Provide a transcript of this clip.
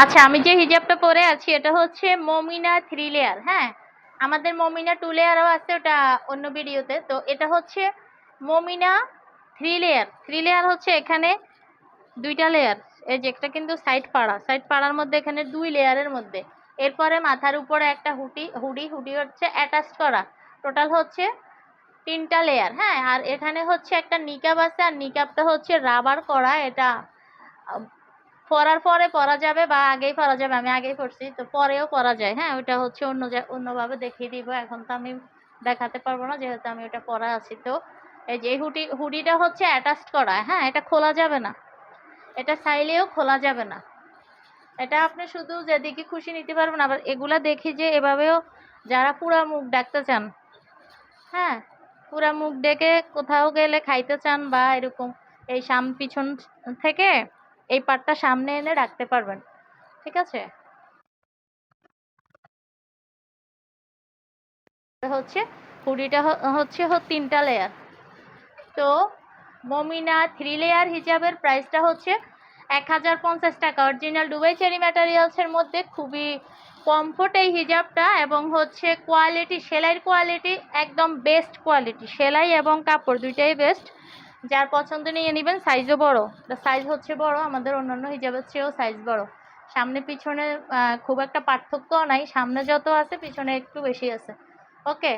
আচ্ছা, আমি যে হিজাবটা পরে আছি এটা হচ্ছে মমিনা 3 লেয়ার। হ্যাঁ, আমাদের মমিনা 2 লেয়ারও আছে, ওটা অন্য ভিডিওতে। তো এটা হচ্ছে মমিনা 3 লেয়ার। 3 লেয়ার হচ্ছে এখানে 2টা লেয়ার। এই যে একটা কিন্তু সাইড পাড়ার মধ্যে এখানে 2 লেয়ারের মধ্যে। এরপরে মাথার উপরে একটা হুডি হচ্ছে অ্যাটাচ করা। টোটাল হচ্ছে 3টা লেয়ার। হ্যাঁ, আর এখানে হচ্ছে একটা নিকাব আছে, আর নিকাবটা হচ্ছে রাবার করা। এটা পরার পরে পরা যাবে বা আগেই পরা যাবে। আমি আগেই পরছি, তো পরেও পরা যায়। হ্যাঁ, ওইটা হচ্ছে অন্যভাবে দেখিয়ে দিব। এখন তো আমি দেখাতে পারবো না, যেহেতু আমি ওটা পরা আছি। তো এই যে হুডিটা হচ্ছে অ্যাটাচ করা। হ্যাঁ, এটা খোলা যাবে না, এটা চাইলেও খোলা যাবে না। এটা আপনি শুধু যেদিকে খুশি নিতে পারবেন। আবার এগুলা দেখি যে এভাবেও যারা পুরা মুখ ডাকতে চান, হ্যাঁ, পুরা মুখ ডেকে কোথাও গেলে খাইতে চান বা এরকম, এই পিছন থেকে এই পাটটা সামনে এনে রাখতে পারবেন। ঠিক আছে? হচ্ছে হুডিটা হচ্ছে 3টা লেয়ার। তো মমিনা 3 লেয়ার হিজাবের প্রাইসটা হচ্ছে 1050 টাকা। অরিজিনাল দুবাই চেরি ম্যাটেরিয়ালসের মধ্যে খুবই কমফোর্ট এই হিজাবটা, এবং হচ্ছে কোয়ালিটি, সেলাইয়ের কোয়ালিটি একদম বেস্ট কোয়ালিটি। সেলাই এবং কাপড় দুইটাই বেস্ট। যার পছন্দ নিয়ে নেবেন। সাইজও বড়, সাইজ হচ্ছে বড়, আমাদের অন্যান্য হিজাবের চেয়েও সাইজ বড়। সামনে পিছনে খুব একটা পার্থক্য নাই, সামনে যত আছে পিছনে একটু বেশি আছে। ওকে।